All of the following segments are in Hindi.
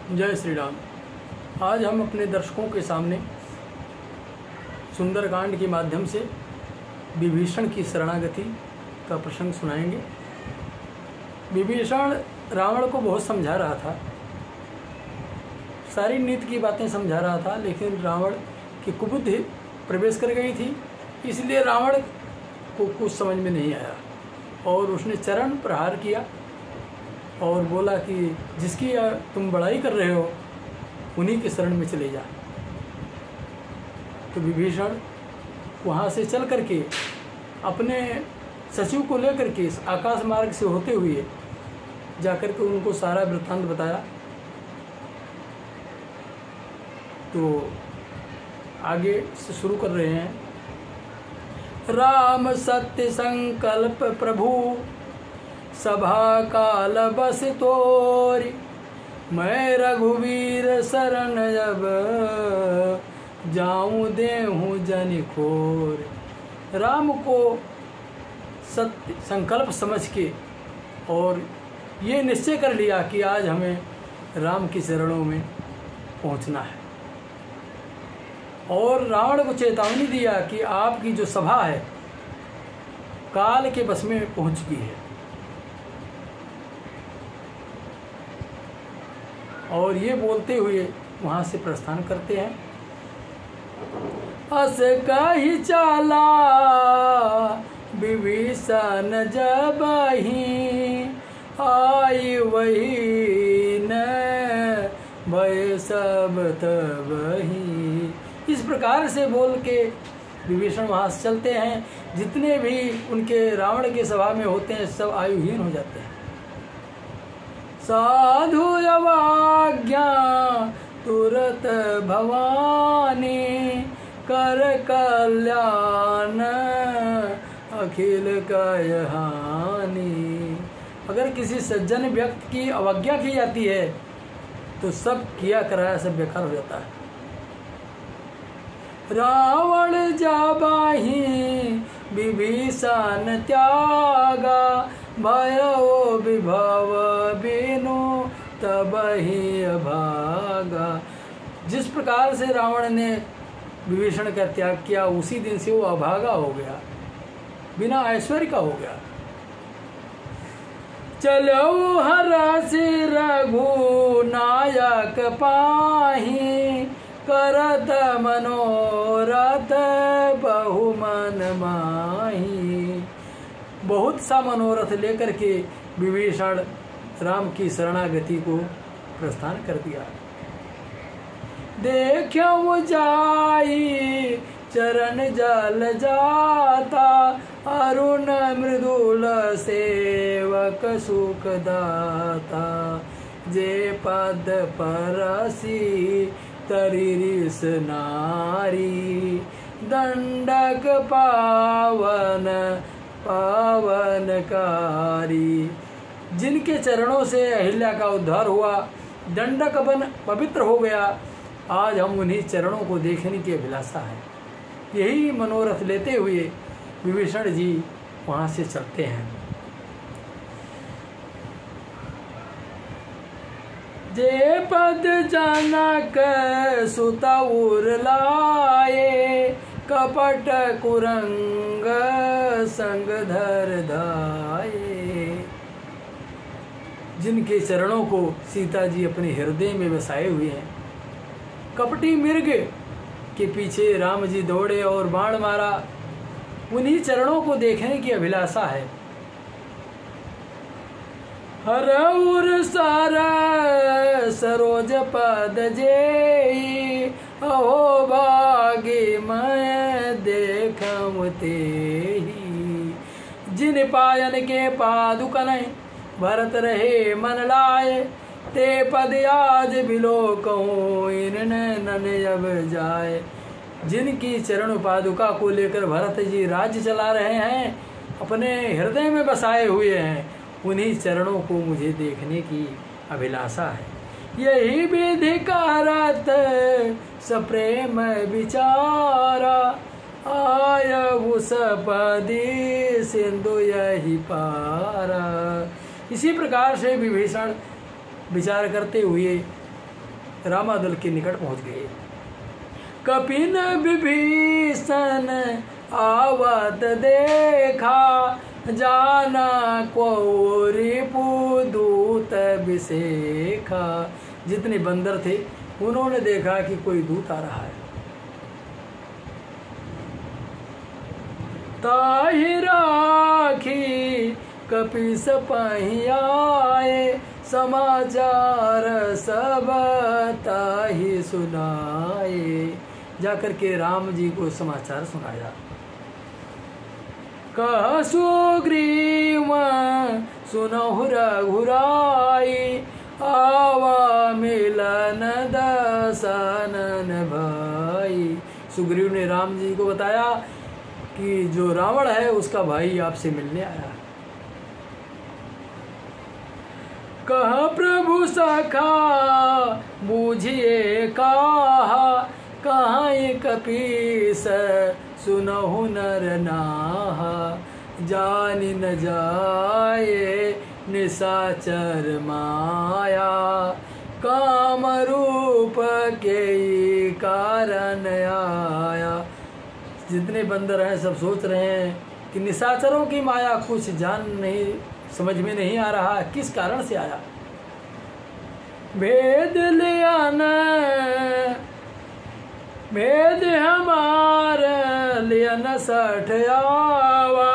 जय श्री राम। आज हम अपने दर्शकों के सामने सुंदरकांड के माध्यम से विभीषण की शरणागति का प्रसंग सुनाएंगे। विभीषण रावण को बहुत समझा रहा था, सारी नीति की बातें समझा रहा था, लेकिन रावण की कुबुद्धि प्रवेश कर गई थी, इसलिए रावण को कुछ समझ में नहीं आया और उसने चरण प्रहार किया और बोला कि जिसकी तुम बड़ाई कर रहे हो उन्हीं के शरण में चले जा। तो विभीषण वहाँ से चल करके अपने सचिव को लेकर के आकाश मार्ग से होते हुए जाकर के उनको सारा वृत्तांत बताया। तो आगे से शुरू कर रहे हैं। राम सत्य संकल्प प्रभु सभा काल बस तोरी, मैं रघुवीर शरण जब जाऊं देहूं जन खोर। राम को सत्य संकल्प समझ के और ये निश्चय कर लिया कि आज हमें राम के चरणों में पहुंचना है, और रावण को चेतावनी दिया कि आपकी जो सभा है काल के बस में पहुंच चुकी है। और ये बोलते हुए वहाँ से प्रस्थान करते हैं। अस कही चला विभीषण जबहि, आई वही न भय सब तबहि। इस प्रकार से बोल के विभीषण वहाँ से चलते हैं। जितने भी उनके रावण के सभा में होते हैं सब आयुहीन हो जाते हैं। साधु अवाज्ञा तुरत भवानी, कर कल्याण अखिल कहानी। अगर किसी सज्जन व्यक्ति की अवज्ञा की जाती है तो सब किया कराया सब बेकार हो जाता है। रावण जाबाही विभीषण त्यागा, भयो विभव बिनु तबहि अभागा। जिस प्रकार से रावण ने विभीषण का त्याग किया उसी दिन से वो अभागा हो गया, बिना ऐश्वर्य का हो गया। चलो हरसि रघुनायक पाहि, करत मनोरथ बहुमन माही। बहुत सा मनोरथ लेकर के विभीषण राम की शरणागति को प्रस्थान कर दिया। देखो जाई चरण जल जाता, अरुण मृदुल सेवक सुख दाता। जे पद परसी तरिस नारी, दंडक पावन पावनकारी। जिनके चरणों से अहिल्या का उद्धार हुआ, दंडक बन पवित्र हो गया, आज हम उन्हीं चरणों को देखने की अभिलाषा है। यही मनोरथ लेते हुए विभीषण जी वहाँ से चलते हैं। जे पद जनक सुतउर लाए, कपट कुरंग संग धर धाये। जिनके चरणों को सीता जी अपने हृदय में बसाए हुए हैं, कपटी मिर्ग के पीछे राम जी दौड़े और बाण मारा, उन्हीं चरणों को देखने की अभिलाषा है। हरउर सारा सरोज पद जेई, अहो भागी मैं देखम तेहि। जिन पायन के पादुकन भरत रहे मन लाए, ते पद आज बिलोकहूँ इन नन अब जाए। जिनकी चरण पादुका को लेकर भरत जी राज्य चला रहे हैं, अपने हृदय में बसाए हुए हैं, उन्हीं चरणों को मुझे देखने की अभिलाषा है। यही विधि कारत सप्रेम विचारा, आय सपदी सिंधु यही पारा। इसी प्रकार से विभीषण विचार करते हुए रामादल के निकट पहुंच गए। कपिन विभीषण आवत देखा, जाना को रिपुदूत विशेखा। जितने बंदर थे उन्होंने देखा कि कोई दूत आ रहा है। ताहि राखी कपिस पहियाए, समाचार सब ताहि सुनाए। जाकर के राम जी को समाचार सुनाया। कह सुग्रीव सुनहु रघुराई, आवा मिलन दशनन भाई। सुग्रीव ने राम जी को बताया कि जो रावण है उसका भाई आपसे मिलने आया। कह प्रभु सखा बूझिए कहा, कहाँ कपीस सुनहु नर नाहा। जानि न जाए निशाचर माया, काम रूप के कारण आया। जितने बंदर हैं सब सोच रहे हैं कि निशाचरों की माया, कुछ जान नहीं, समझ में नहीं आ रहा किस कारण से आया। भेद लिया न भेद हमार लिया न सठ आवा,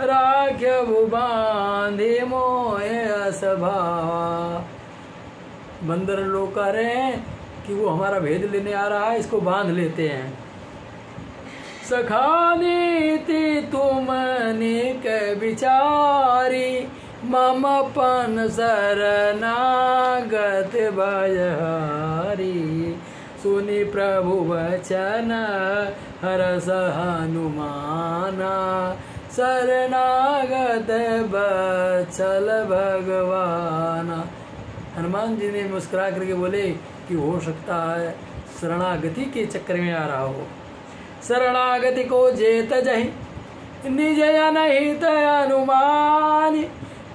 राख्यव बांधे मोहे असभावा। बंदर लोग कह रहे हैं कि वो हमारा भेद लेने आ रहा है, इसको बांध लेते हैं। सखा नीति तुमनिक विचारी, मम पन शरणागत भयहारी। सुनि प्रभु वचन हरष हनुमाना, शरणागत बत्सल भगवाना। हनुमान जी ने मुस्कुरा करके बोले कि हो सकता है शरणागति के चक्कर में आ रहा हो। शरणागति को जेत जहि निज अनहित अनुमान,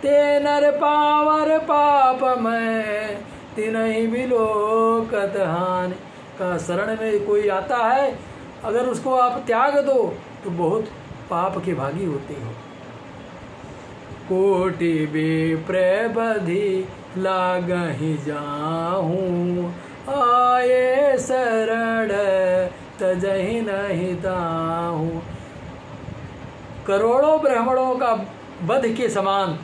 ते नर पावर पाप में तिनहि बिलोकत हानि। का शरण में कोई आता है, अगर उसको आप त्याग दो तो बहुत पाप के भागी होते हो। कोटि विप्र बधि लागहि जाहूँ, आये शरण तजहि नहीं ताहूँ। करोड़ों ब्राह्मणों का वध के समान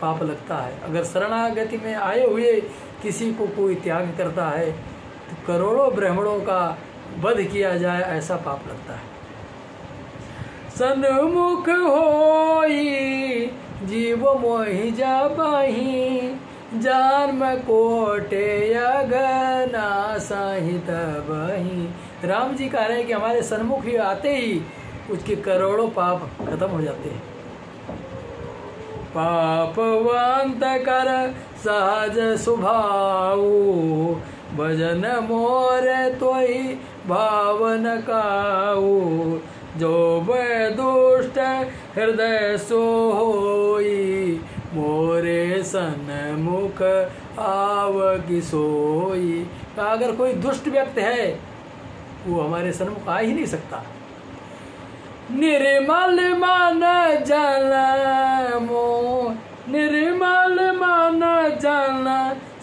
पाप लगता है। अगर शरणागति में आए हुए किसी को कोई त्याग करता है तो करोड़ों ब्राह्मणों का वध किया जाए ऐसा पाप लगता है। सन्मुख होई जीव मोहि जाबहि, जन्म कोटे अगना सहित बही। राम जी कह रहे हैं कि हमारे सन्मुख ही आते ही उसके करोड़ों पाप खत्म हो जाते हैं। पापवंत कर सहज सुभाऊ, भजन मोर तोई भावन काऊ। जो वै दुष्ट हृदय सो होई, मोरे सन्मुख आवगी सोई। अगर कोई दुष्ट व्यक्ति है वो हमारे सन्मुख आ ही नहीं सकता। निर्मल मन जन मोह, निर्मल मन जन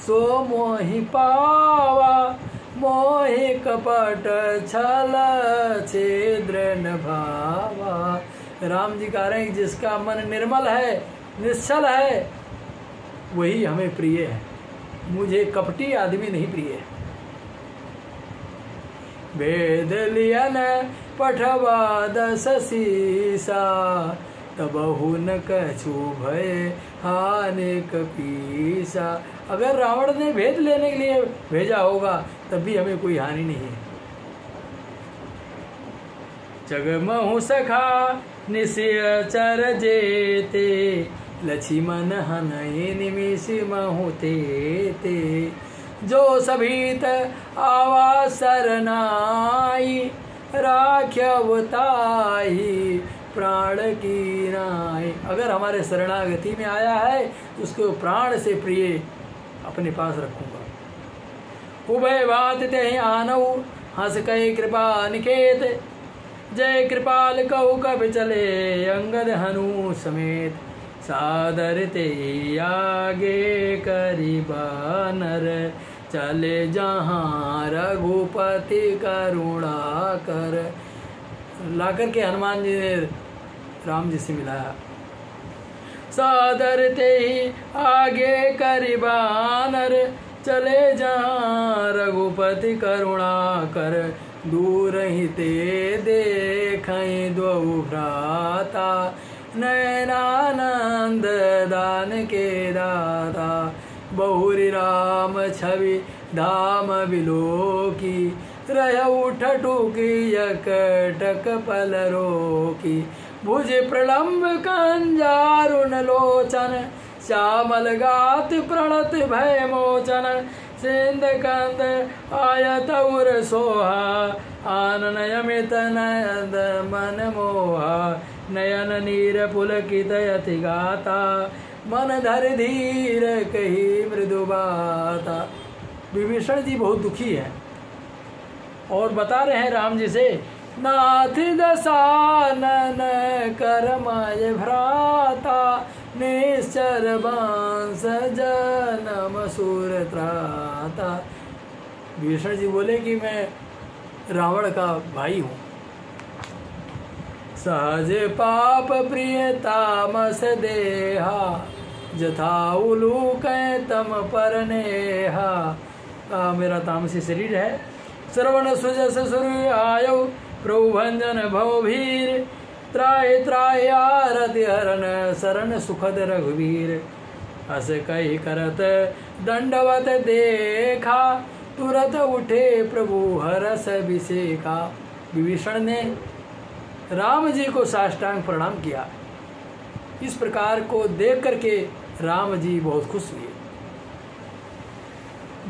सो मोहि पावा। मोहि कपट छल छिद्र न भावा। राम जी कह रहे हैं कि जिसका मन निर्मल है, निश्चल है, वही हमें प्रिय है। मुझे कपटी आदमी नहीं प्रिय है। वेद लियन पठवा दस सीसा, तबहु न कछु भय हानि कपीसा। अगर रावण ने भेद लेने के लिए भेजा होगा तब भी हमें कोई हानि नहीं है। जगमहु सखा निश्चर जेते, लक्ष्मण हनहि निमिष महु तेते। जो सभीत आवा सरनाई, राख्यवताही प्राण की नाई। अगर हमारे शरणागति में आया है तो उसको प्राण से प्रिय अपने पास रखूंगा। उभय बात ते आनऊ हंस कई कृपा निकेत। जय कृपाल कहु कब चले अंगद हनु समेत। सादर ते आगे करी बानर चले जहाँ रघुपति करुणा कर। लाकर के हनुमान जी ने राम जी से मिलाया। सादर ते आगे करी बानर चले जहाँ रघुपति करुणा कर। दूर ही ते देखई दो भ्राता नयनानंद दान के दाता। बहुरी राम छवि धाम बिलोकी रह उठटुकी यकटक पल रोकी। भुज प्रलम्ब कंजारुण लोचन श्यामल गात प्रणत भय मोचन। सिंध कंद आयत उर सोहा आनन यमित नयन मन मोहा। नयन नीर पुलकित यति गाता मन धर धीर कही मृदु बाता। विभीषण जी बहुत दुखी है और बता रहे हैं राम जी से, नाथ दसानन करमय भ्राता निश्चर बांस जनम सुर त्राता। विभीषण जी बोले कि मैं रावण का भाई हूँ। सहज पाप प्रिय तामस देहा जथा उलूक तम पर नेहा। मेरा तामसी शरीर है। श्रवण सुजस सुर आयो प्रभु भंजन भवभीर। त्राय त्राय आरति हरण शरण सुखद रघुवीर। हस कही करत दंडवत देखा तुरत उठे प्रभु हरस अभिषेका। विभीषण ने राम जी को साष्टांग प्रणाम किया। इस प्रकार को देख करके राम जी बहुत खुश हुए।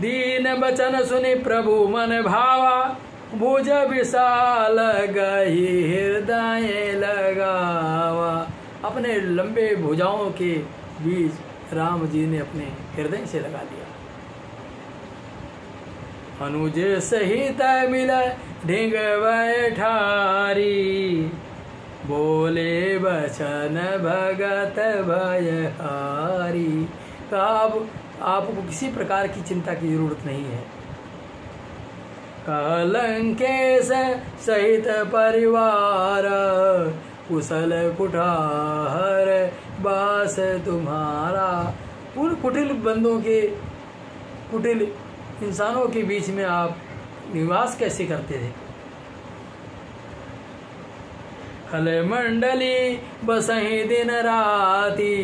दीन बचन सुनि प्रभु मन भावा भुज विशाल गही हृदय लगावा। अपने लंबे भुजाओं के बीच राम जी ने अपने हृदय से लगा लिया। अनुज सहित मिल ढिंग बैठारी बोले बचन भगत भयहारी। अब आपको किसी प्रकार की चिंता की जरूरत नहीं है। कलंकेश सहित परिवार कुशल कुठार बास तुम्हारा। उन कुटिल बंदों के कुटिल इंसानों के बीच में आप निवास कैसे करते थे। खल मंडली बसही दिन राती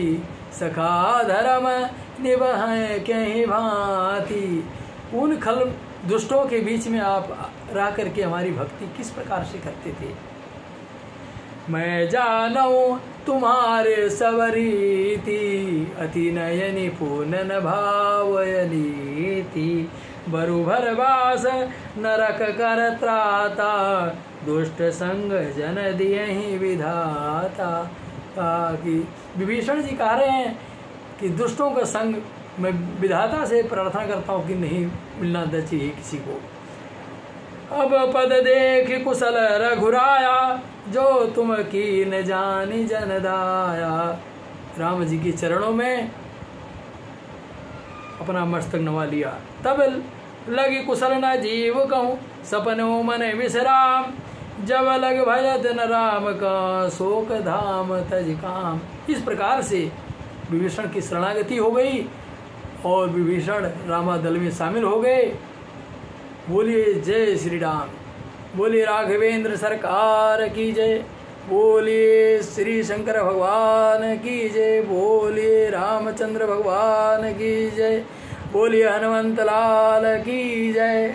सखा धर्म निभह कहीं भांति। उन खल दुष्टों के बीच में आप रह करके हमारी भक्ति किस प्रकार से करते थे। मैं जानूं तुम्हारे सब रीति अति नयनी पूनन भावयनीति। बरु भरवास नरक कर त्राता दुष्ट संग जन दियहि विधाता। कि विभीषण जी कह रहे हैं कि दुष्टों का संग मैं विधाता से प्रार्थना करता हूँ कि नहीं मिलना चाहिए किसी को। अब पद देख कुशल रघुराया जो तुम की न जानी जनदाया। राम जी के चरणों में अपना मस्तक नवा लिया। तब लगी कुशल न जीव कहूँ सपनों मन विश्राम। जब लग भजत न राम का शोक धाम तज काम। इस प्रकार से विभीषण की शरणागति हो गई और विभीषण रामादल में शामिल हो गए। बोलिए जय श्री राम। बोलिए राघवेंद्र सरकार की जय। बोलिए श्री शंकर भगवान की जय। बोलिए रामचंद्र भगवान की जय। बोलिए हनुमंत लाल की जय।